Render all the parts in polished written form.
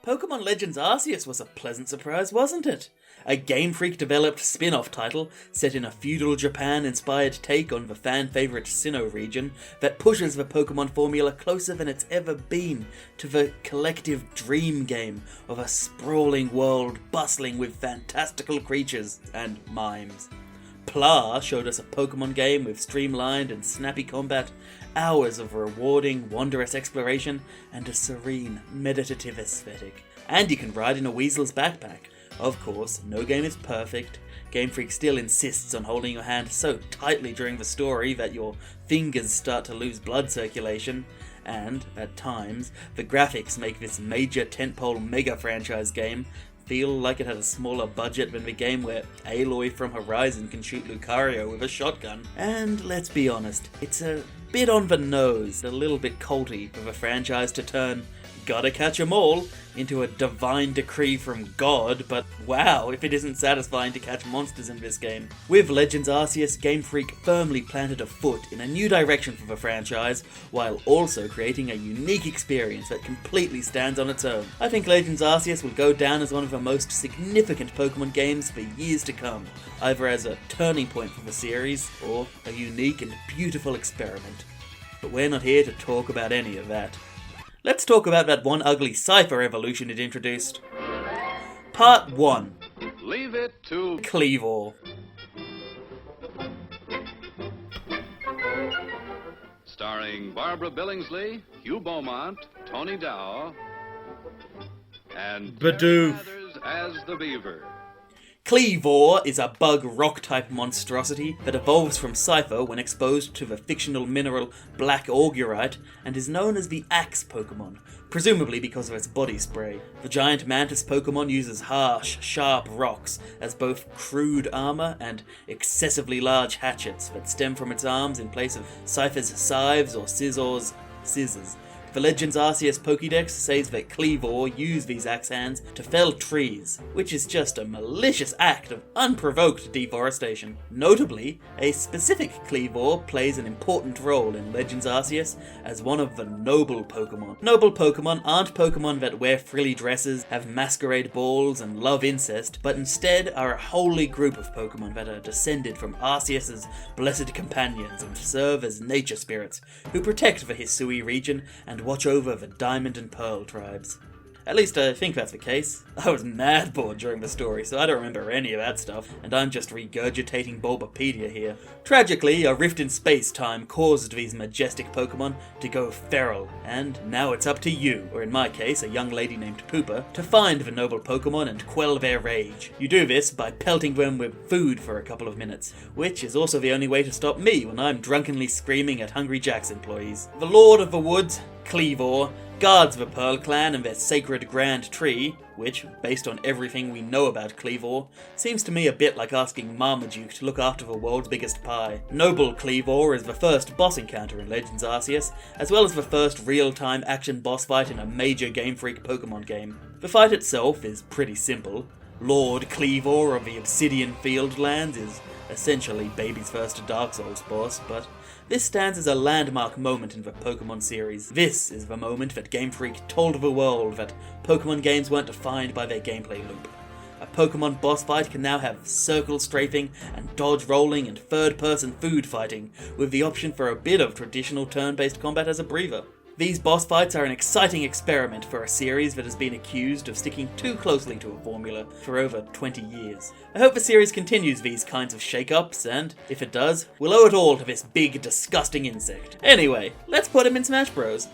Pokemon Legends Arceus was a pleasant surprise, wasn't it? A Game Freak developed spin-off title set in a feudal Japan-inspired take on the fan-favourite Sinnoh region that pushes the Pokemon formula closer than it's ever been to the collective dream game of a sprawling world bustling with fantastical creatures and mimes. Pla showed us a Pokemon game with streamlined and snappy combat, hours of rewarding, wondrous exploration, and a serene, meditative aesthetic. And you can ride in a Weasel's backpack. Of course, no game is perfect. Game Freak still insists on holding your hand so tightly during the story that your fingers start to lose blood circulation, and, at times, the graphics make this major tentpole mega franchise game feel like it had a smaller budget than the game where Aloy from Horizon can shoot Lucario with a shotgun. And let's be honest, it's a bit on the nose, a little bit culty for the franchise to turn gotta catch 'em all into a divine decree from God, but wow, if it isn't satisfying to catch monsters in this game. With Legends Arceus, Game Freak firmly planted a foot in a new direction for the franchise, while also creating a unique experience that completely stands on its own. I think Legends Arceus will go down as one of the most significant Pokemon games for years to come, either as a turning point for the series, or a unique and beautiful experiment. But we're not here to talk about any of that. Let's talk about that one ugly Cypher evolution it introduced. Part 1. Leave it to Kleavor. Starring Barbara Billingsley, Hugh Beaumont, Tony Dow, and Terry Bidoof. Mathers as the Beaver. Kleavor is a bug rock-type monstrosity that evolves from Cypher when exposed to the fictional mineral Black Augurite and is known as the Axe Pokemon, presumably because of its body spray. The giant mantis Pokemon uses harsh, sharp rocks as both crude armor and excessively large hatchets that stem from its arms in place of Cypher's scythes or scissors. The Legends Arceus Pokédex says that Kleavor used these axe hands to fell trees, which is just a malicious act of unprovoked deforestation. Notably, a specific Kleavor plays an important role in Legends Arceus as one of the noble Pokemon. Noble Pokemon aren't Pokemon that wear frilly dresses, have masquerade balls, and love incest, but instead are a holy group of Pokemon that are descended from Arceus's blessed companions and serve as nature spirits who protect the Hisui region and watch over the Diamond and Pearl tribes. At least I think that's the case. I was mad bored during the story, so I don't remember any of that stuff, and I'm just regurgitating Bulbapedia here. Tragically, a rift in space-time caused these majestic Pokemon to go feral, and now it's up to you, or in my case, a young lady named Poopa, to find the noble Pokemon and quell their rage. You do this by pelting them with food for a couple of minutes, which is also the only way to stop me when I'm drunkenly screaming at Hungry Jack's employees. The Lord of the Woods, Kleavor, guards the Pearl Clan and their sacred Grand Tree, which, based on everything we know about Kleavor, seems to me a bit like asking Marmaduke to look after the world's biggest pie. Noble Kleavor is the first boss encounter in Legends Arceus, as well as the first real-time action boss fight in a major Game Freak Pokemon game. The fight itself is pretty simple. Lord Kleavor of the Obsidian Fieldlands is essentially baby's first Dark Souls boss, but this stands as a landmark moment in the Pokemon series. This is the moment that Game Freak told the world that Pokemon games weren't defined by their gameplay loop. A Pokemon boss fight can now have circle strafing and dodge rolling and third-person food fighting, with the option for a bit of traditional turn-based combat as a breather. These boss fights are an exciting experiment for a series that has been accused of sticking too closely to a formula for over 20 years. I hope the series continues these kinds of shake-ups, and, if it does, we'll owe it all to this big, disgusting insect. Anyway, let's put him in Smash Bros.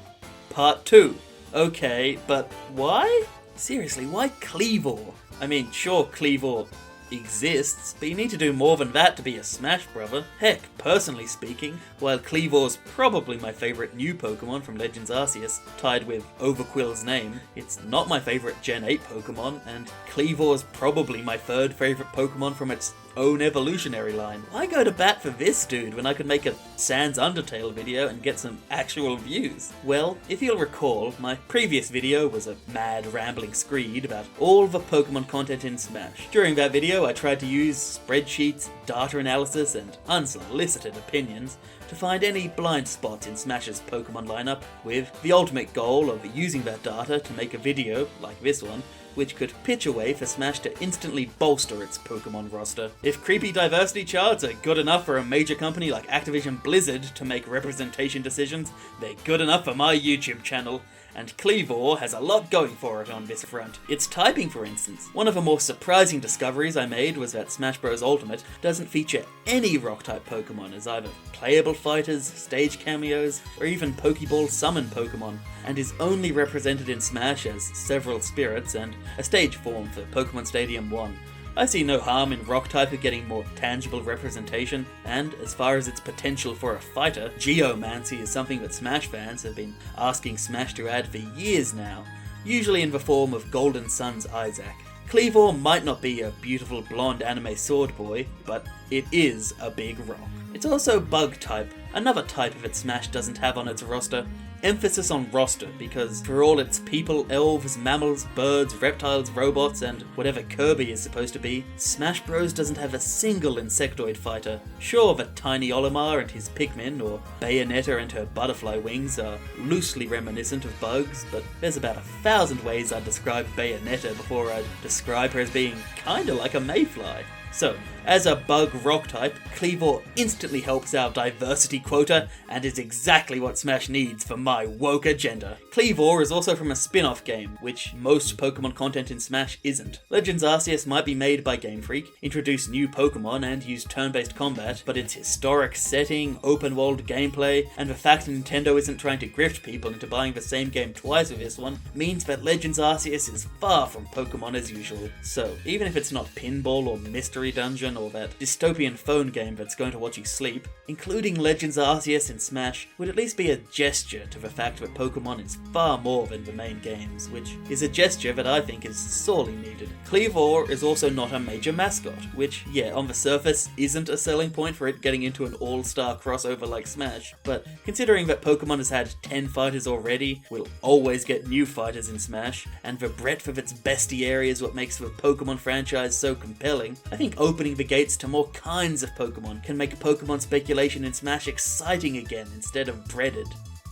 Part 2. Okay, but why? Seriously, why Kleavor? I mean, sure, Kleavor exists, but you need to do more than that to be a Smash Brother. Heck, personally speaking, while Kleavor's probably my favourite new Pokemon from Legends Arceus, tied with Overquill's name, it's not my favourite Gen 8 Pokemon, and Kleavor's probably my third favourite Pokemon from its own evolutionary line. Why go to bat for this dude when I could make a Sans Undertale video and get some actual views? Well, if you'll recall, my previous video was a mad rambling screed about all the Pokemon content in Smash. During that video I tried to use spreadsheets, data analysis, and unsolicited opinions to find any blind spots in Smash's Pokemon lineup, with the ultimate goal of using that data to make a video, like this one, which could pitch a way for Smash to instantly bolster its Pokemon roster. If creepy diversity charts are good enough for a major company like Activision Blizzard to make representation decisions, they're good enough for my YouTube channel. And Kleavor has a lot going for it on this front. Its typing, for instance. One of the more surprising discoveries I made was that Smash Bros. Ultimate doesn't feature any Rock-type Pokemon as either playable fighters, stage cameos, or even Pokeball summon Pokemon, and is only represented in Smash as several spirits and a stage form for Pokemon Stadium 1. I see no harm in Rock-type getting more tangible representation, and as far as its potential for a fighter, Geomancy is something that Smash fans have been asking Smash to add for years now, usually in the form of Golden Sun's Isaac. Kleavor might not be a beautiful blonde anime sword boy, but it is a big rock. It's also Bug-type, another type that Smash doesn't have on its roster. Emphasis on roster, because for all its people, elves, mammals, birds, reptiles, robots, and whatever Kirby is supposed to be, Smash Bros. Doesn't have a single insectoid fighter. Sure, the tiny Olimar and his Pikmin, or Bayonetta and her butterfly wings are loosely reminiscent of bugs, but there's about 1,000 ways I'd describe Bayonetta before I'd describe her as being kinda like a mayfly. So, as a bug rock type, Kleavor instantly helps our diversity quota and is exactly what Smash needs for my woke agenda. Kleavor is also from a spin-off game, which most Pokemon content in Smash isn't. Legends Arceus might be made by Game Freak, introduce new Pokemon and use turn-based combat, but its historic setting, open-world gameplay, and the fact Nintendo isn't trying to grift people into buying the same game twice with this one, means that Legends Arceus is far from Pokemon as usual. So, even if it's not Pinball or Mystery Dungeon, or that dystopian phone game that's going to watch you sleep, including Legends Arceus in Smash would at least be a gesture to the fact that Pokemon is far more than the main games, which is a gesture that I think is sorely needed. Kleavor is also not a major mascot, which, yeah, on the surface isn't a selling point for it getting into an all-star crossover like Smash, but considering that Pokemon has had 10 fighters already, will always get new fighters in Smash, and the breadth of its bestiary is what makes the Pokemon franchise so compelling, I think opening the gates to more kinds of Pokemon can make Pokemon speculation in Smash exciting again instead of dreaded.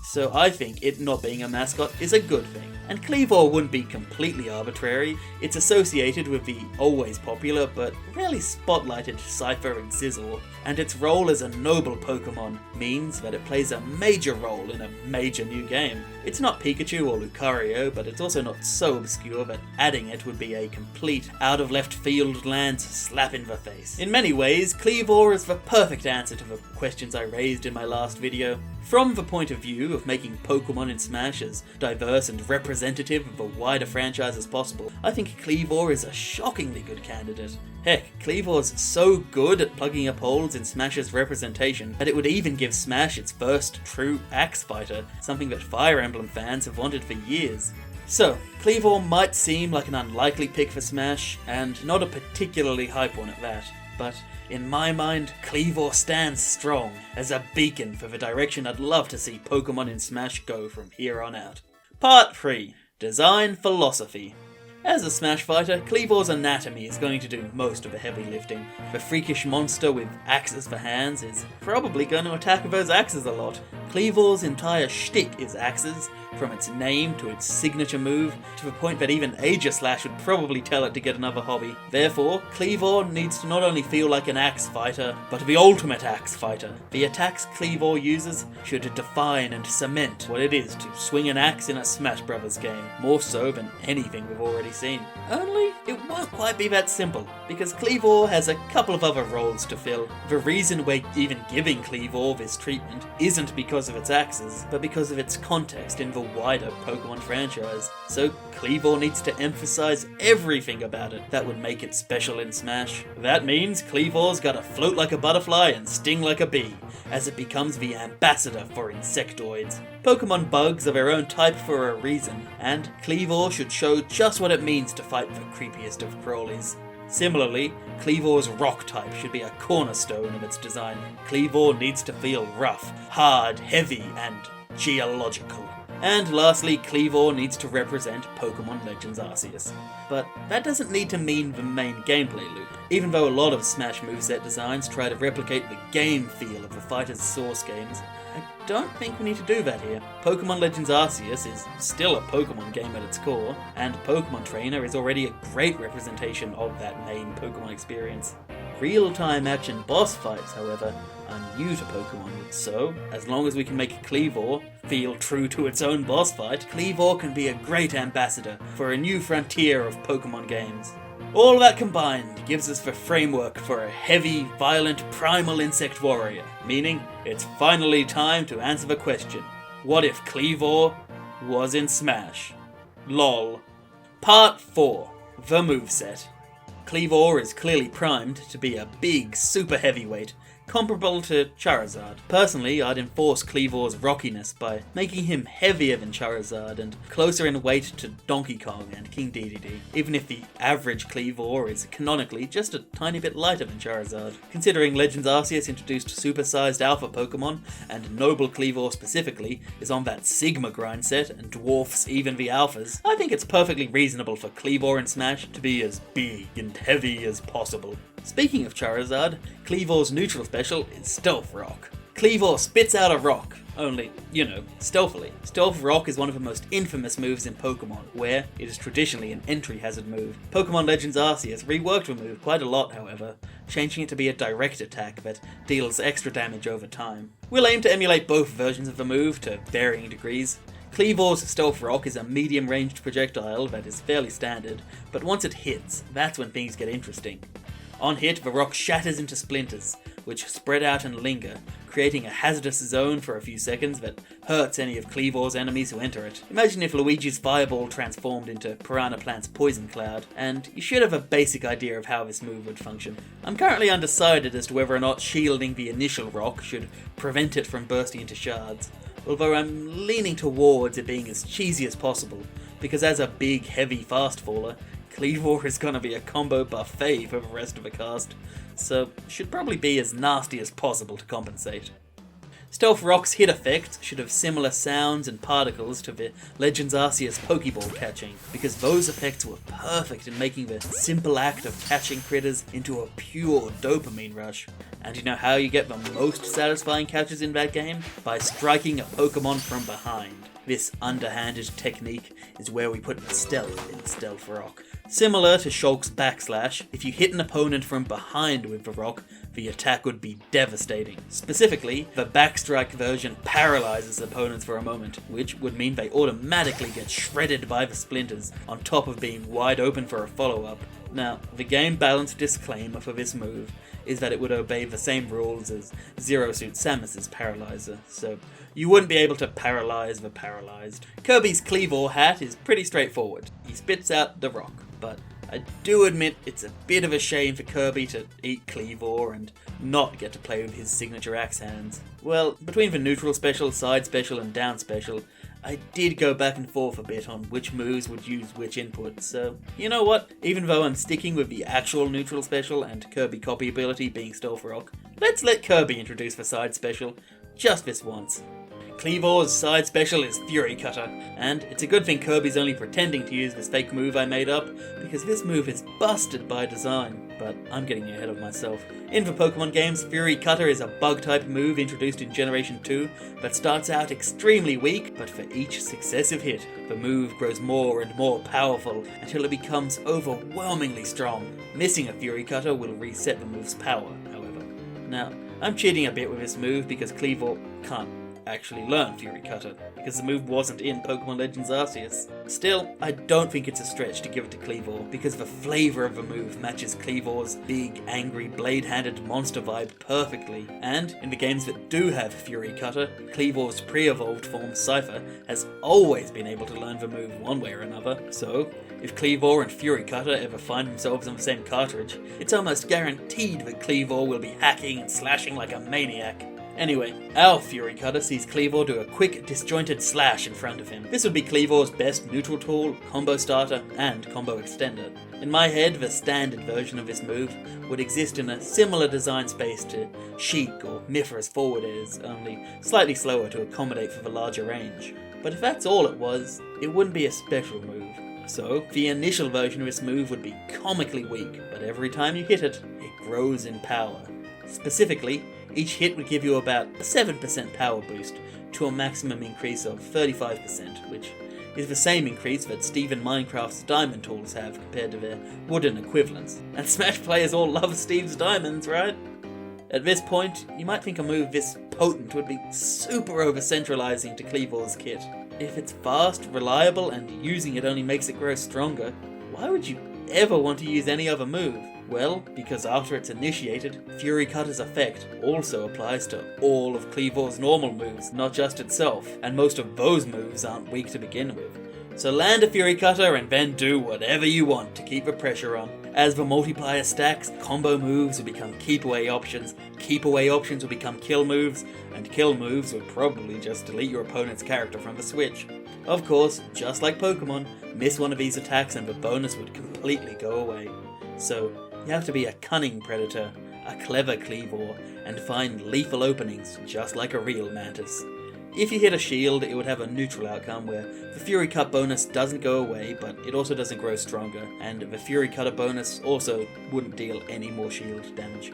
So I think it not being a mascot is a good thing. And Kleavor wouldn't be completely arbitrary. It's associated with the always popular but rarely spotlighted Cypher and Scizor, and its role as a noble Pokemon means that it plays a major role in a major new game. It's not Pikachu or Lucario, but it's also not so obscure that adding it would be a complete out-of-left-field land slap in the face. In many ways, Kleavor is the perfect answer to the questions I raised in my last video. From the point of view of making Pokemon in Smash as diverse and representative of a wider franchise as possible, I think Kleavor is a shockingly good candidate. Heck, Kleavor's so good at plugging up holes in Smash's representation that it would even give Smash its first true axe fighter, something that Fire Emblem fans have wanted for years. So, Kleavor might seem like an unlikely pick for Smash, and not a particularly hype one at that, but in my mind, Kleavor stands strong as a beacon for the direction I'd love to see Pokemon in Smash go from here on out. Part 3. Design Philosophy. As a Smash fighter, Kleavor's anatomy is going to do most of the heavy lifting. The freakish monster with axes for hands is probably going to attack with those axes a lot. Kleavor's entire shtick is axes, from its name to its signature move, to the point that even Aegislash would probably tell it to get another hobby. Therefore, Kleavor needs to not only feel like an axe fighter, but the ultimate axe fighter. The attacks Kleavor uses should define and cement what it is to swing an axe in a Smash Bros. Game, more so than anything we've already seen. Only, it won't quite be that simple, because Kleavor has a couple of other roles to fill. The reason we're even giving Kleavor this treatment isn't because of its axes, but because of its context in the wider Pokemon franchise. So Kleavor needs to emphasize everything about it that would make it special in Smash. That means Kleavor's gotta float like a butterfly and sting like a bee, as it becomes the ambassador for insectoids. Pokemon bugs are their own type for a reason, and Kleavor should show just what it means to fight the creepiest of crawlies. Similarly, Kleavor's rock type should be a cornerstone of its design. Kleavor needs to feel rough, hard, heavy, and geological. And lastly, Kleavor needs to represent Pokemon Legends Arceus. But that doesn't need to mean the main gameplay loop. Even though a lot of Smash moveset designs try to replicate the game feel of the fighter's Source games, I don't think we need to do that here. Pokemon Legends Arceus is still a Pokemon game at its core, and Pokemon Trainer is already a great representation of that main Pokemon experience. Real-time action boss fights, however, are new to Pokemon, so as long as we can make Kleavor feel true to its own boss fight, Kleavor can be a great ambassador for a new frontier of Pokemon games. All that combined gives us the framework for a heavy, violent, primal insect warrior, meaning it's finally time to answer the question, what if Kleavor was in Smash? LOL. Part 4. The Moveset. Kleavor is clearly primed to be a big, super heavyweight, comparable to Charizard. Personally, I'd enforce Kleavor's rockiness by making him heavier than Charizard and closer in weight to Donkey Kong and King Dedede, even if the average Kleavor is canonically just a tiny bit lighter than Charizard. Considering Legends Arceus introduced supersized alpha Pokemon, and Noble Kleavor specifically is on that Sigma grind set and dwarfs even the alphas, I think it's perfectly reasonable for Kleavor in Smash to be as big and heavy as possible. Speaking of Charizard, Kleavor's neutral special is Stealth Rock. Kleavor spits out a rock, only, stealthily. Stealth Rock is one of the most infamous moves in Pokemon, where it is traditionally an entry hazard move. Pokemon Legends Arceus reworked the move quite a lot, however, changing it to be a direct attack that deals extra damage over time. We'll aim to emulate both versions of the move to varying degrees. Kleavor's Stealth Rock is a medium-ranged projectile that is fairly standard, but once it hits, that's when things get interesting. On hit, the rock shatters into splinters, which spread out and linger, creating a hazardous zone for a few seconds that hurts any of Kleavor's enemies who enter it. Imagine if Luigi's Fireball transformed into Piranha Plant's Poison Cloud, and you should have a basic idea of how this move would function. I'm currently undecided as to whether or not shielding the initial rock should prevent it from bursting into shards, although I'm leaning towards it being as cheesy as possible, because as a big, heavy fast faller, Kleavor is gonna be a combo buffet for the rest of the cast, so should probably be as nasty as possible to compensate. Stealth Rock's hit effect should have similar sounds and particles to the Legends Arceus Pokeball catching, because those effects were perfect in making the simple act of catching critters into a pure dopamine rush. And you know how you get the most satisfying catches in that game? By striking a Pokemon from behind. This underhanded technique is where we put the stealth in Stealth Rock. Similar to Shulk's backslash, if you hit an opponent from behind with the rock, the attack would be devastating. Specifically, the backstrike version paralyzes opponents for a moment, which would mean they automatically get shredded by the splinters, on top of being wide open for a follow-up. Now, the game balance disclaimer for this move is that it would obey the same rules as Zero Suit Samus's Paralyzer, so you wouldn't be able to paralyze the paralyzed. Kirby's Kleavor hat is pretty straightforward. He spits out the rock, but I do admit it's a bit of a shame for Kirby to eat Kleavor and not get to play with his signature axe hands. Well, between the neutral special, side special, and down special, I did go back and forth a bit on which moves would use which input, so you know what? Even though I'm sticking with the actual neutral special and Kirby copy ability being Stealth Rock, let's let Kirby introduce the side special, just this once. Kleavor's side special is Fury Cutter, and it's a good thing Kirby's only pretending to use this fake move I made up, because this move is busted by design, but I'm getting ahead of myself. In the Pokemon games, Fury Cutter is a bug-type move introduced in Generation 2 that starts out extremely weak, but for each successive hit, the move grows more and more powerful until it becomes overwhelmingly strong. Missing a Fury Cutter will reset the move's power, however. Now, I'm cheating a bit with this move because Kleavor can't actually learn Fury Cutter, because the move wasn't in Pokemon Legends Arceus. Still, I don't think it's a stretch to give it to Kleavor, because the flavour of the move matches Kleavor's big, angry, blade-handed monster vibe perfectly, and in the games that do have Fury Cutter, Kleavor's pre-evolved form Cypher has always been able to learn the move one way or another, so if Kleavor and Fury Cutter ever find themselves on the same cartridge, it's almost guaranteed that Kleavor will be hacking and slashing like a maniac. Anyway, our Fury Cutter sees Kleavor do a quick, disjointed slash in front of him. This would be Kleavor's best neutral tool, combo starter, and combo extender. In my head, the standard version of this move would exist in a similar design space to Sheik or Mithra's Forward Airs, only slightly slower to accommodate for the larger range. But if that's all it was, it wouldn't be a special move. So, the initial version of this move would be comically weak, but every time you hit it, it grows in power. Specifically, each hit would give you about a 7% power boost, to a maximum increase of 35%, which is the same increase that Steve and Minecraft's diamond tools have compared to their wooden equivalents. And Smash players all love Steve's diamonds, right? At this point, you might think a move this potent would be super over-centralizing to Kleavor's kit. If it's fast, reliable, and using it only makes it grow stronger, why would you ever want to use any other move? Well, because after it's initiated, Fury Cutter's effect also applies to all of Kleavor's normal moves, not just itself, and most of those moves aren't weak to begin with. So land a Fury Cutter and then do whatever you want to keep the pressure on. As the multiplier stacks, combo moves will become keep away options will become kill moves, and kill moves will probably just delete your opponent's character from the Switch. Of course, just like Pokemon, miss one of these attacks and the bonus would completely go away. So, you have to be a cunning predator, a clever Kleavor, and find lethal openings just like a real Mantis. If you hit a shield, it would have a neutral outcome where the Fury Cut bonus doesn't go away, but it also doesn't grow stronger, and the Fury Cutter bonus also wouldn't deal any more shield damage.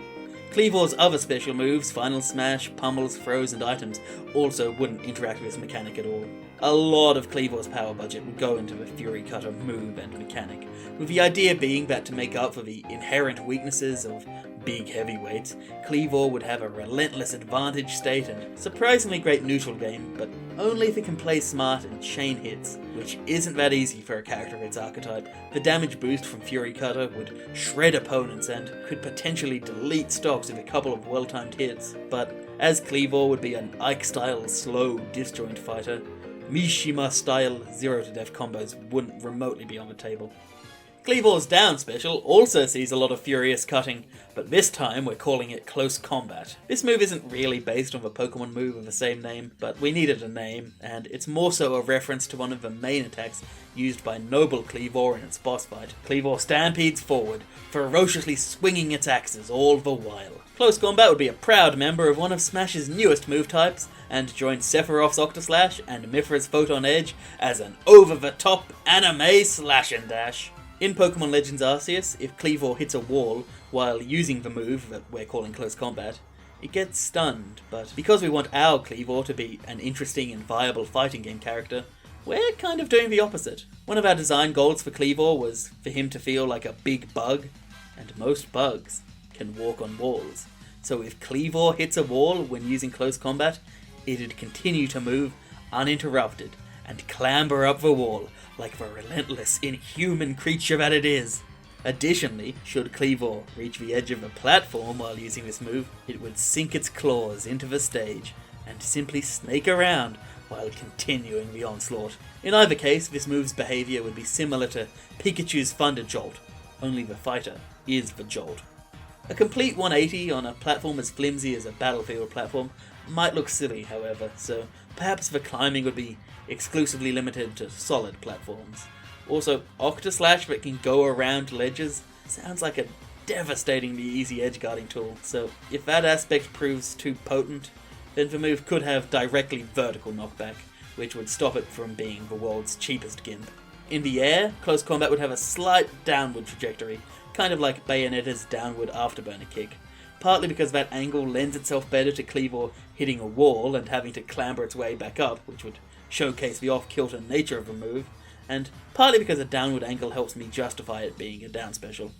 Kleavor's other special moves, Final Smash, Pummels, Throws, and items also wouldn't interact with this mechanic at all. A lot of Kleavor's power budget would go into the Fury Cutter move and mechanic, with the idea being that to make up for the inherent weaknesses of big heavyweights, Kleavor would have a relentless advantage state and surprisingly great neutral game, but only if it can play smart and chain hits, which isn't that easy for a character of its archetype. The damage boost from Fury Cutter would shred opponents and could potentially delete stocks with a couple of well-timed hits, but as Kleavor would be an Ike-style slow disjoint fighter, Mishima-style 0-to-death combos wouldn't remotely be on the table. Kleavor's down special also sees a lot of furious cutting, but this time we're calling it Close Combat. This move isn't really based on the Pokemon move of the same name, but we needed a name, and it's more so a reference to one of the main attacks used by Noble Kleavor in its boss fight. Kleavor stampedes forward, ferociously swinging its axes all the while. Close Combat would be a proud member of one of Smash's newest move types, and joined Sephiroth's Octoslash and Mithra's Photon Edge as an over-the-top anime slash and dash. In Pokemon Legends Arceus, if Kleavor hits a wall while using the move that we're calling Close Combat, it gets stunned, but because we want our Kleavor to be an interesting and viable fighting game character, we're kind of doing the opposite. One of our design goals for Kleavor was for him to feel like a big bug, and most bugs can walk on walls. So if Kleavor hits a wall when using Close Combat, it'd continue to move uninterrupted and clamber up the wall like the relentless, inhuman creature that it is. Additionally, should Kleavor reach the edge of a platform while using this move, it would sink its claws into the stage and simply snake around while continuing the onslaught. In either case, this move's behaviour would be similar to Pikachu's Thunder Jolt, only the fighter is the Jolt. A complete 180 on a platform as flimsy as a battlefield platform might look silly, however, so perhaps the climbing would be exclusively limited to solid platforms. Also, Octoslash that can go around ledges sounds like a devastatingly easy edgeguarding tool, so if that aspect proves too potent, then the move could have directly vertical knockback, which would stop it from being the world's cheapest gimp. In the air, Close Combat would have a slight downward trajectory, kind of like Bayonetta's downward afterburner kick, partly because that angle lends itself better to Kleavor hitting a wall and having to clamber its way back up, which would showcase the off-kilter nature of the move, and partly because a downward angle helps me justify it being a down special.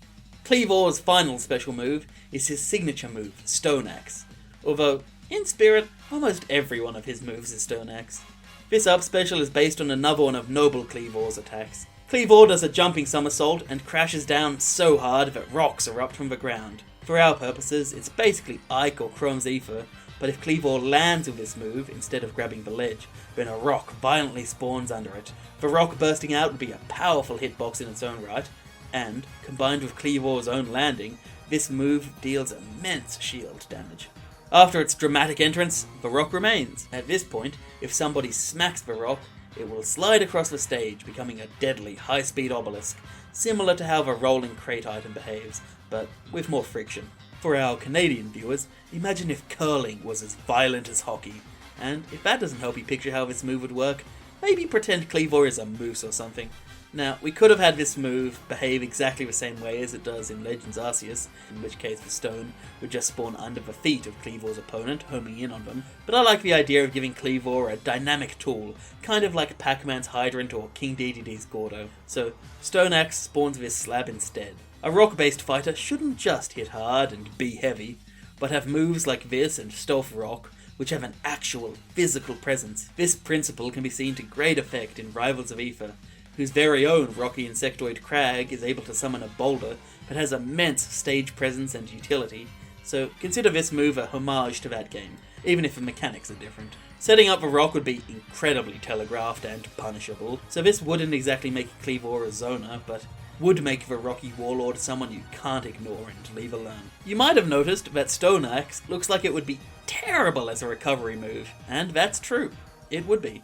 Kleavor's final special move is his signature move, Stone Axe, although, in spirit, almost every one of his moves is Stone Axe. This up special is based on another one of Noble Kleavor's attacks. Kleavor does a jumping somersault and crashes down so hard that rocks erupt from the ground. For our purposes, it's basically Ike or Chrome's Ether, but if Kleavor lands with this move instead of grabbing the ledge, then a rock violently spawns under it. The rock bursting out would be a powerful hitbox in its own right, and, combined with Kleavor's own landing, this move deals immense shield damage. After its dramatic entrance, the rock remains. At this point, if somebody smacks the rock, it will slide across the stage, becoming a deadly high-speed obelisk, similar to how the rolling crate item behaves, but with more friction. For our Canadian viewers, imagine if curling was as violent as hockey, and if that doesn't help you picture how this move would work, maybe pretend Kleavor is a moose or something. Now, we could have had this move behave exactly the same way as it does in Legends Arceus, in which case the stone would just spawn under the feet of Kleavor's opponent, homing in on them, but I like the idea of giving Kleavor a dynamic tool, kind of like Pac-Man's Hydrant or King Dedede's Gordo. So, Stone Axe spawns this slab instead. A rock-based fighter shouldn't just hit hard and be heavy, but have moves like this and Stealth Rock, which have an actual physical presence. This principle can be seen to great effect in Rivals of Aether, whose very own rocky insectoid Crag is able to summon a boulder that has immense stage presence and utility, so consider this move a homage to that game, even if the mechanics are different. Setting up the rock would be incredibly telegraphed and punishable, so this wouldn't exactly make Kleavor a zoner, but would make the Rocky Warlord someone you can't ignore and leave alone. You might have noticed that Stone Axe looks like it would be terrible as a recovery move, and that's true, it would be.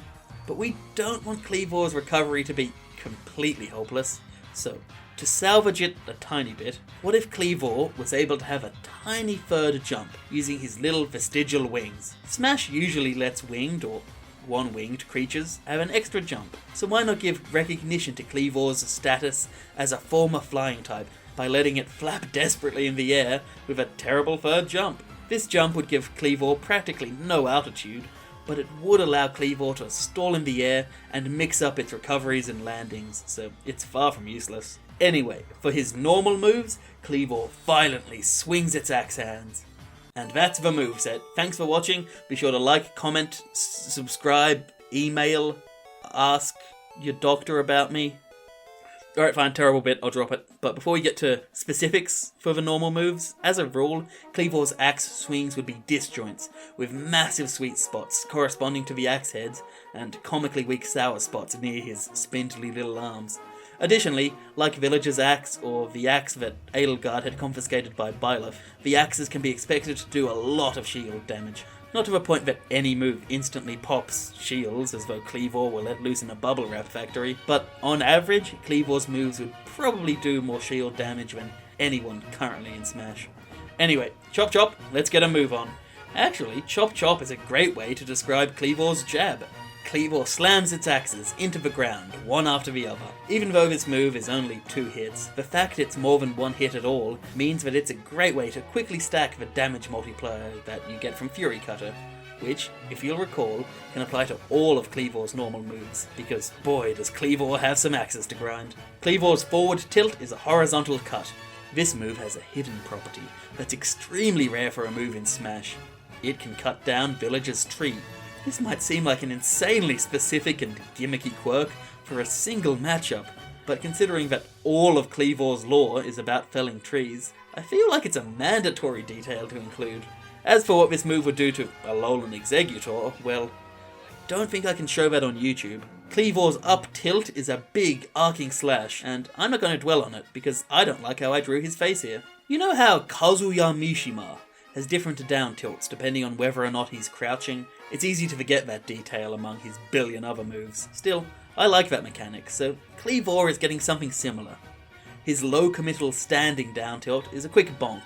But we don't want Kleavor's recovery to be completely hopeless, so to salvage it a tiny bit, what if Kleavor was able to have a tiny third jump using his little vestigial wings? Smash usually lets winged or one-winged creatures have an extra jump, so why not give recognition to Kleavor's status as a former flying type by letting it flap desperately in the air with a terrible third jump? This jump would give Kleavor practically no altitude, but it would allow Kleavor to stall in the air and mix up its recoveries and landings, so it's far from useless. Anyway, for his normal moves, Kleavor violently swings its axe hands. And that's the moveset. Thanks for watching. Be sure to like, comment, subscribe, email, ask your doctor about me. Alright, fine, terrible bit, I'll drop it. But before we get to specifics for the normal moves, as a rule, Kleavor's axe swings would be disjoints, with massive sweet spots corresponding to the axe heads, and comically weak sour spots near his spindly little arms. Additionally, like Villager's axe, or the axe that Edelgard had confiscated by Byleth, the axes can be expected to do a lot of shield damage. Not to the point that any move instantly pops shields, as though Kleavor were let loose in a bubble wrap factory, but on average, Kleavor's moves would probably do more shield damage than anyone currently in Smash. Anyway, chop chop, let's get a move on. Actually, chop chop is a great way to describe Kleavor's jab. Kleavor slams its axes into the ground, one after the other. Even though this move is only 2 hits, the fact it's more than 1 hit at all means that it's a great way to quickly stack the damage multiplier that you get from Fury Cutter, which, if you'll recall, can apply to all of Kleavor's normal moves, because boy does Kleavor have some axes to grind. Kleavor's forward tilt is a horizontal cut. This move has a hidden property that's extremely rare for a move in Smash. It can cut down Villager's tree. This might seem like an insanely specific and gimmicky quirk for a single matchup, but considering that all of Kleavor's lore is about felling trees, I feel like it's a mandatory detail to include. As for what this move would do to Alolan Exeggutor, well, don't think I can show that on YouTube. Kleavor's up tilt is a big arcing slash, and I'm not going to dwell on it because I don't like how I drew his face here. You know how Kazuya Mishima has different down tilts depending on whether or not he's crouching? It's easy to forget that detail among his billion other moves. Still, I like that mechanic, so Kleavor is getting something similar. His low committal standing down tilt is a quick bonk,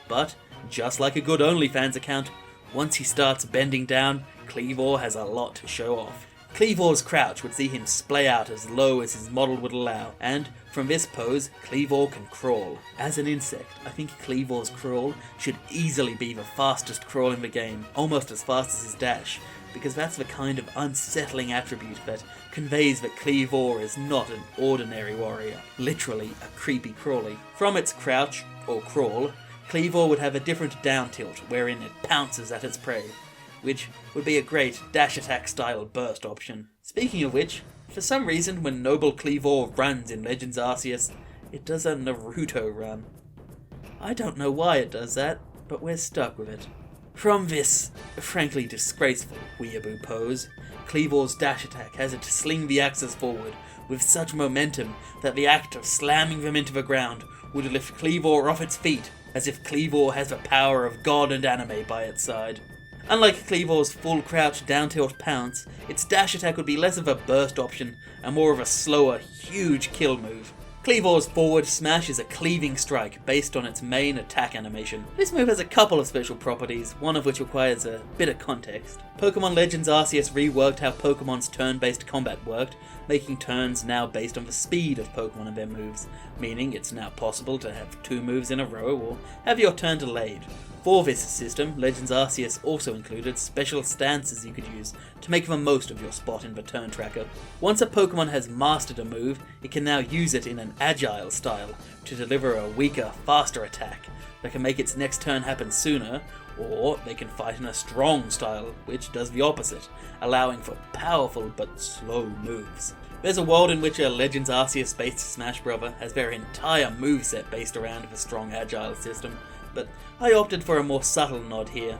but, just like a good OnlyFans account, once he starts bending down, Kleavor has a lot to show off. Kleavor's crouch would see him splay out as low as his model would allow, and from this pose, Kleavor can crawl. As an insect, I think Kleavor's crawl should easily be the fastest crawl in the game, almost as fast as his dash, because that's the kind of unsettling attribute that conveys that Kleavor is not an ordinary warrior, literally a creepy crawly. From its crouch, or crawl, Kleavor would have a different down tilt, wherein it pounces at its prey, which would be a great dash attack style burst option. Speaking of which, for some reason when Noble Kleavor runs in Legends Arceus, it does a Naruto run. I don't know why it does that, but we're stuck with it. From this, frankly disgraceful weeaboo pose, Kleavor's dash attack has it to sling the axes forward with such momentum that the act of slamming them into the ground would lift Kleavor off its feet, as if Kleavor has the power of God and anime by its side. Unlike Kleavor's full crouch down tilt pounce, its dash attack would be less of a burst option and more of a slower, huge kill move. Kleavor's forward smash is a cleaving strike based on its main attack animation. This move has a couple of special properties, one of which requires a bit of context. Pokemon Legends Arceus reworked how Pokemon's turn-based combat worked, making turns now based on the speed of Pokemon and their moves, meaning it's now possible to have 2 moves in a row or have your turn delayed. For this system, Legends Arceus also included special stances you could use to make the most of your spot in the turn tracker. Once a Pokemon has mastered a move, it can now use it in an agile style to deliver a weaker, faster attack that can make its next turn happen sooner, or they can fight in a strong style, which does the opposite, allowing for powerful but slow moves. There's a world in which a Legends Arceus-based Smash Brother has their entire moveset based around the strong agile system, but I opted for a more subtle nod here.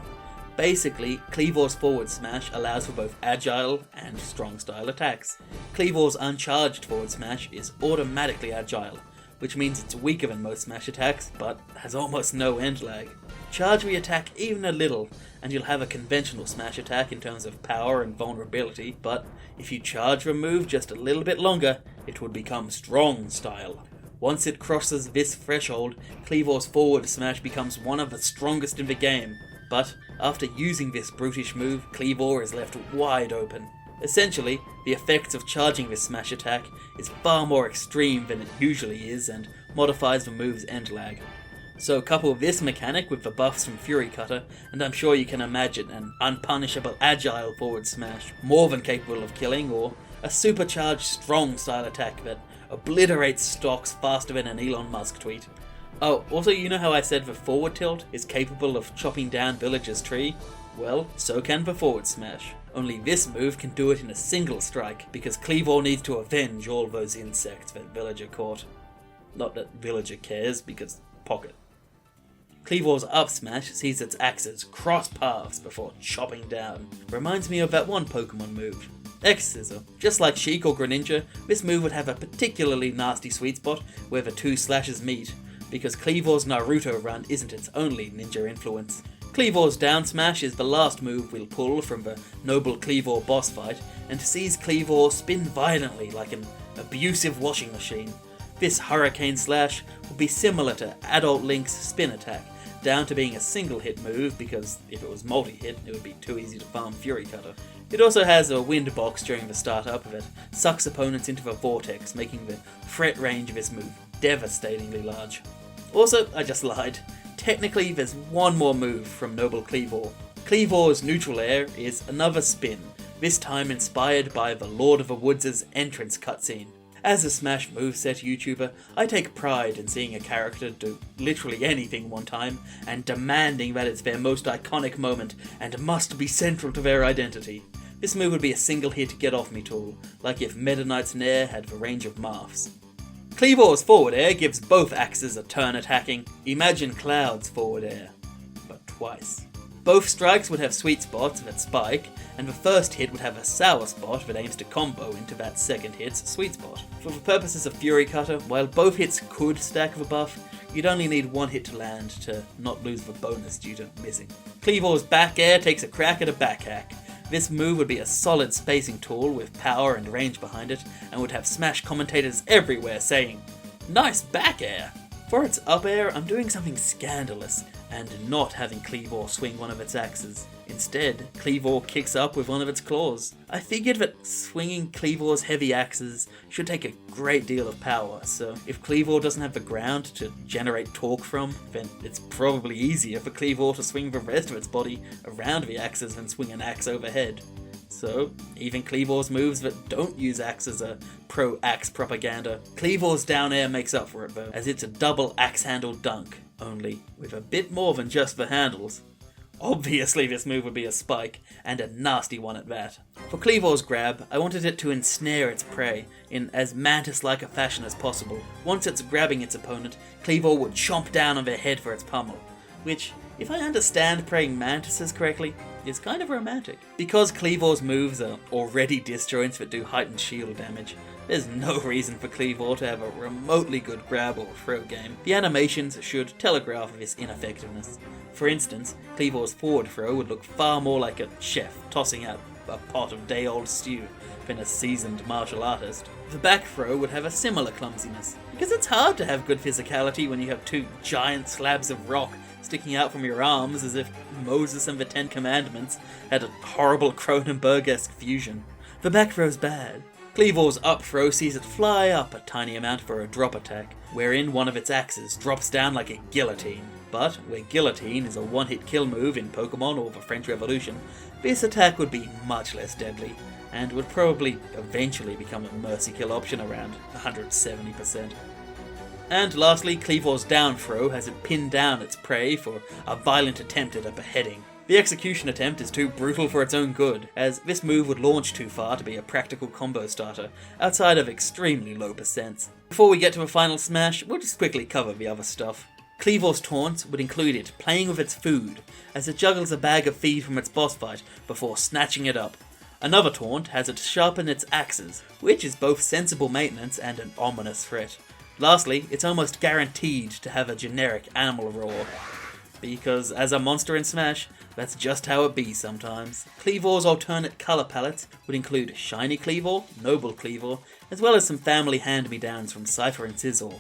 Basically, Kleavor's forward smash allows for both agile and strong style attacks. Kleavor's uncharged forward smash is automatically agile, which means it's weaker than most smash attacks, but has almost no end lag. Charge the attack even a little, and you'll have a conventional smash attack in terms of power and vulnerability, but if you charge the move just a little bit longer, it would become strong style. Once it crosses this threshold, Kleavor's forward smash becomes one of the strongest in the game, but after using this brutish move, Kleavor is left wide open. Essentially, the effects of charging this smash attack is far more extreme than it usually is and modifies the move's end lag. So couple this mechanic with the buffs from Fury Cutter, and I'm sure you can imagine an unpunishable agile forward smash, more than capable of killing, or a supercharged strong style attack that obliterates stocks faster than an Elon Musk tweet. Oh, also, you know how I said the forward tilt is capable of chopping down villagers' tree? Well, so can the forward smash. Only this move can do it in a single strike, because Kleavor needs to avenge all those insects that Villager caught. Not that Villager cares, because pocket. Kleavor's up smash sees its axes cross paths before chopping down. Reminds me of that one Pokemon move, X-Scissor. Just like Sheik or Greninja, this move would have a particularly nasty sweet spot where the 2 slashes meet, because Kleavor's Naruto run isn't its only ninja influence. Kleavor's down smash is the last move we'll pull from the Noble Kleavor boss fight, and sees Kleavor spin violently like an abusive washing machine. This Hurricane Slash will be similar to Adult Link's spin attack, down to being a single hit move, because if it was multi-hit it would be too easy to farm Fury Cutter. It also has a wind box during the startup that sucks opponents into the vortex, making the threat range of this move devastatingly large. Also, I just lied. Technically, there's one more move from Noble Kleavor. Kleavor's Neutral Air is another spin, this time inspired by the Lord of the Woods' entrance cutscene. As a Smash Moveset YouTuber, I take pride in seeing a character do literally anything one time, and demanding that it's their most iconic moment and must be central to their identity. This move would be a single hit get off me tool, like if Meta Knight's Nair had the range of Marths. Kleavor's forward air gives both axes a turn attacking. Imagine Cloud's forward air, but twice. Both strikes would have sweet spots that spike, and the first hit would have a sour spot that aims to combo into that second hit's sweet spot. For the purposes of Fury Cutter, while both hits could stack the buff, you'd only need one hit to land to not lose the bonus due to missing. Kleavor's back air takes a crack at a back hack. This move would be a solid spacing tool with power and range behind it, and would have Smash commentators everywhere saying, "Nice back air!" For its up air, I'm doing something scandalous, and not having Kleavor swing one of its axes. Instead, Kleavor kicks up with one of its claws. I figured that swinging Kleavor's heavy axes should take a great deal of power, so if Kleavor doesn't have the ground to generate torque from, then it's probably easier for Kleavor to swing the rest of its body around the axes than swing an axe overhead. So, even Kleavor's moves that don't use axes are pro-axe propaganda. Kleavor's down air makes up for it though, as it's a double axe-handle dunk, only with a bit more than just the handles. Obviously this move would be a spike, and a nasty one at that. For Kleavor's grab, I wanted it to ensnare its prey in as mantis-like a fashion as possible. Once it's grabbing its opponent, Kleavor would chomp down on their head for its pummel, which, if I understand praying mantises correctly, is kind of romantic. Because Kleavor's moves are already disjoints that do heightened shield damage, there's no reason for Kleavor to have a remotely good grab or throw game. The animations should telegraph this ineffectiveness. For instance, Kleavor's forward throw would look far more like a chef tossing out a pot of day-old stew than a seasoned martial artist. The back throw would have a similar clumsiness. because it's hard to have good physicality when you have two giant slabs of rock sticking out from your arms as if Moses and the Ten Commandments had a horrible Cronenberg-esque fusion. The back throw's bad. Kleavor's up throw sees it fly up a tiny amount for a drop attack, wherein one of its axes drops down like a guillotine. But where guillotine is a one-hit kill move in Pokemon or the French Revolution, this attack would be much less deadly, and would probably eventually become a mercy kill option around 170%. And lastly, Kleavor's down throw has it pinned down its prey for a violent attempt at a beheading. The execution attempt is too brutal for its own good, as this move would launch too far to be a practical combo starter, outside of extremely low percents. Before we get to a final smash, we'll just quickly cover the other stuff. Kleavor's taunts would include it playing with its food, as it juggles a bag of feed from its boss fight before snatching it up. Another taunt has it sharpen its axes, which is both sensible maintenance and an ominous threat. Lastly, it's almost guaranteed to have a generic animal roar, because as a monster in Smash, that's just how it be sometimes. Kleavor's alternate colour palettes would include Shiny Kleavor, Noble Kleavor, as well as some family hand-me-downs from Cypher and Scizor.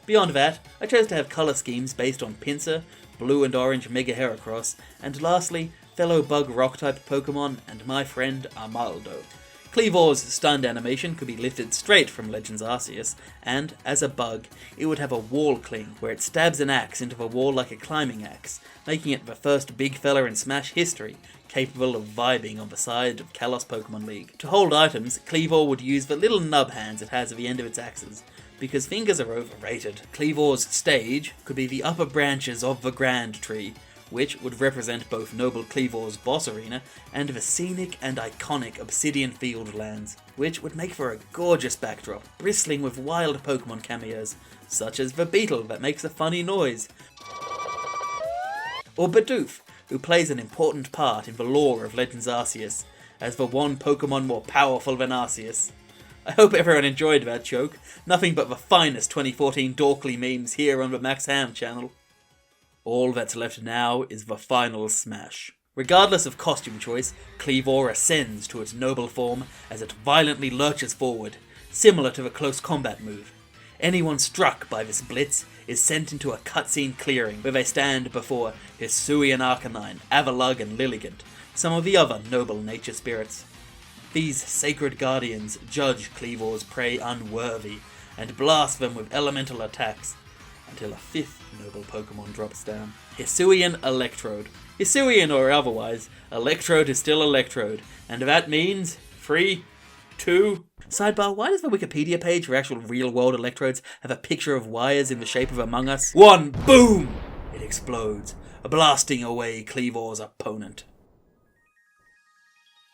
Beyond that, I chose to have colour schemes based on Pinsir, Blue and Orange Mega Heracross, and lastly, fellow Bug Rock-type Pokemon and my friend Armaldo. Kleavor's stunned animation could be lifted straight from Legends Arceus, and, as a bug, it would have a wall cling, where it stabs an axe into the wall like a climbing axe, making it the first big fella in Smash history, capable of vibing on the side of Kalos Pokemon League. To hold items, Kleavor would use the little nub hands it has at the end of its axes, because fingers are overrated. Kleavor's stage could be the upper branches of the Grand Tree, which would represent both Noble Kleavor's boss arena and the scenic and iconic Obsidian Field lands, which would make for a gorgeous backdrop, bristling with wild Pokemon cameos, such as the beetle that makes a funny noise, or Bidoof, who plays an important part in the lore of Legends Arceus, as the one Pokemon more powerful than Arceus. I hope everyone enjoyed that joke. Nothing but the finest 2014 Dorkly memes here on the Max Ham channel. All that's left now is the final smash. Regardless of costume choice, Kleavor ascends to its noble form as it violently lurches forward, similar to the close combat move. Anyone struck by this blitz is sent into a cutscene clearing where they stand before Hisuian Arcanine, Avalugg and Lilligant, some of the other noble nature spirits. These sacred guardians judge Kleavor's prey unworthy and blast them with elemental attacks, until a fifth noble Pokemon drops down. Hisuian Electrode. Hisuian or otherwise, Electrode is still Electrode, and that means 3, 2... Sidebar, why does the Wikipedia page for actual real-world Electrodes have a picture of wires in the shape of Among Us? 1, boom! It explodes, blasting away Kleavor's opponent.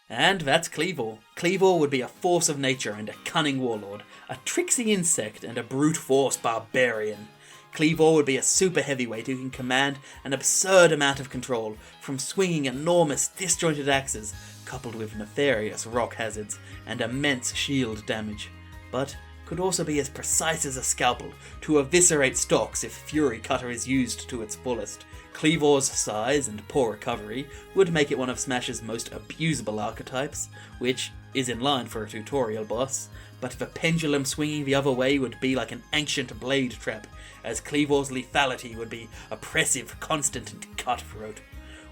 And that's Kleavor. Kleavor would be a force of nature and a cunning warlord, a tricksy insect and a brute force barbarian. Kleavor would be a super heavyweight who can command an absurd amount of control from swinging enormous disjointed axes, coupled with nefarious rock hazards and immense shield damage, but could also be as precise as a scalpel to eviscerate stocks if Fury Cutter is used to its fullest. Kleavor's size and poor recovery would make it one of Smash's most abusable archetypes, which is in line for a tutorial boss, but the pendulum swinging the other way would be like an ancient blade trap, as Kleavor's lethality would be oppressive, constant, and cutthroat.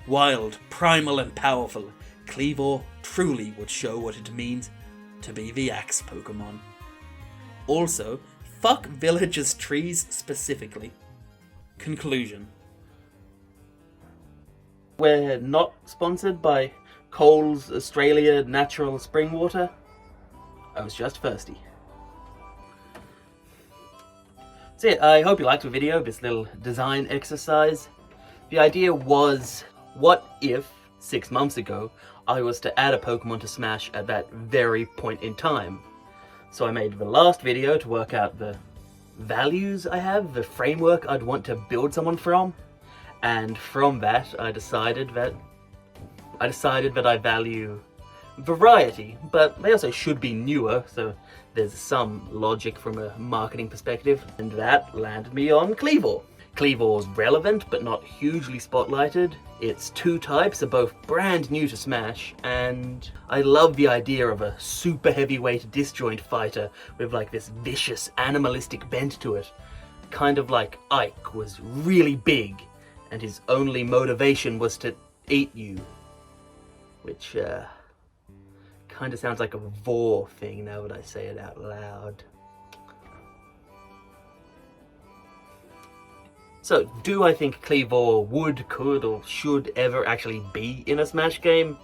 Wild, primal, and powerful, Kleavor truly would show what it means to be the Axe Pokemon. Also, fuck villagers' trees specifically. Conclusion. We're not sponsored by Coles Australia Natural Spring Water. I was just thirsty. So yeah, I hope you liked the video, this little design exercise. The idea was, what if 6 months ago I was to add a Pokemon to Smash at that very point in time? So I made the last video to work out the values I have, the framework I'd want to build someone from, and from that I decided that I value variety, but they also should be newer, so there's some logic from a marketing perspective, and that landed me on Kleavor. Kleavor's relevant, but not hugely spotlighted. Its two types are both brand new to Smash, and I love the idea of a super heavyweight disjoint fighter with like this vicious animalistic bent to it. Kind of like Ike was really big, and his only motivation was to eat you. Which, kind of sounds like a vor thing now that I say it out loud. So, do I think Kleavor would, could, or should ever actually be in a Smash game?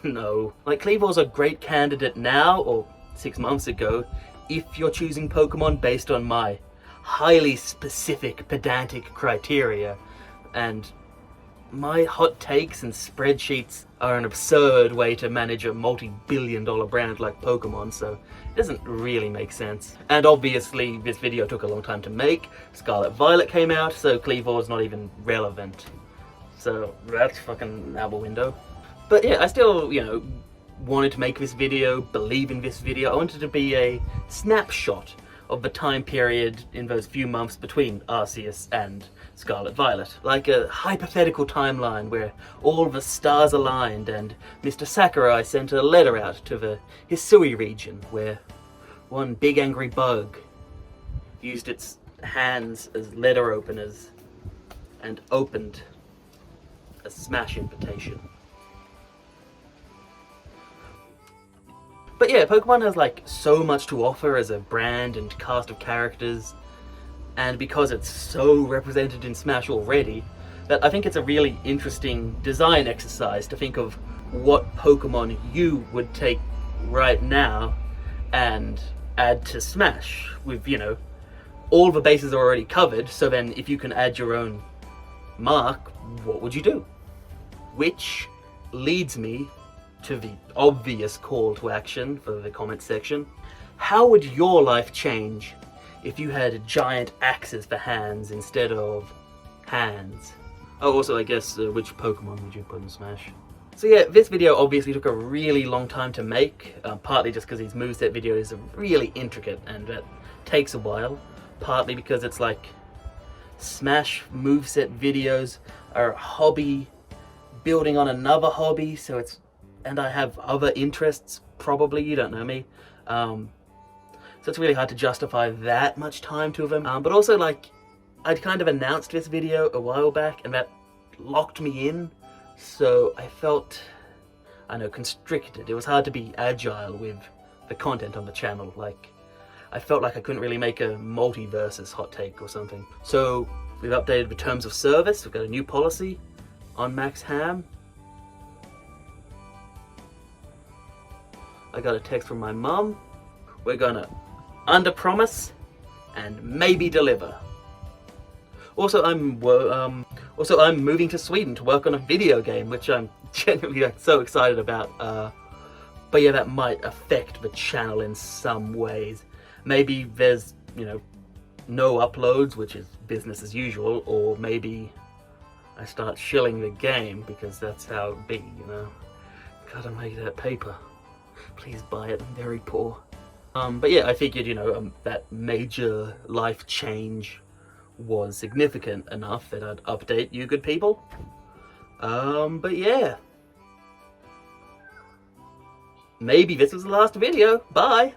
No. Like, Kleavor's a great candidate now, or 6 months ago, if you're choosing Pokemon based on my highly specific, pedantic criteria, and my hot takes and spreadsheets are an absurd way to manage a multi-billion-dollar brand like Pokemon, so it doesn't really make sense. And obviously, this video took a long time to make. Scarlet Violet came out, so Kleavor's not even relevant. So that's fucking out the window. But yeah, I still, wanted to make this video, believe in this video. I wanted it to be a snapshot of the time period in those few months between Arceus and Scarlet Violet. Like a hypothetical timeline where all the stars aligned and Mr. Sakurai sent a letter out to the Hisui region where one big angry bug used its hands as letter openers and opened a Smash invitation. But yeah, Pokemon has like so much to offer as a brand and cast of characters, and because it's so represented in Smash already, that I think it's a really interesting design exercise to think of what Pokemon you would take right now and add to Smash with, all the bases are already covered, so then if you can add your own mark, what would you do? Which leads me to the obvious call to action for the comment section. How would your life change if you had giant axes for hands instead of hands? Oh, also I guess which Pokemon would you put in Smash? So yeah, this video obviously took a really long time to make, partly just because these moveset videos are really intricate and that takes a while, partly because it's like Smash moveset videos are a hobby building on another hobby, and I have other interests, probably, you don't know me. So it's really hard to justify that much time to them. But also, like, I'd kind of announced this video a while back, and that locked me in. So I felt, constricted. It was hard to be agile with the content on the channel. Like, I felt like I couldn't really make a multiversus hot take or something. So we've updated the terms of service. We've got a new policy on Max Ham. I got a text from my mum. We're gonna under-promise and maybe deliver. Also, I'm moving to Sweden to work on a video game, which I'm genuinely so excited about. But yeah, that might affect the channel in some ways. Maybe there's, no uploads, which is business as usual, or maybe I start shilling the game because that's how it be, Gotta make that paper. Please buy it, I'm very poor. But yeah, I figured, that major life change was significant enough that I'd update you good people. But yeah. Maybe this was the last video. Bye!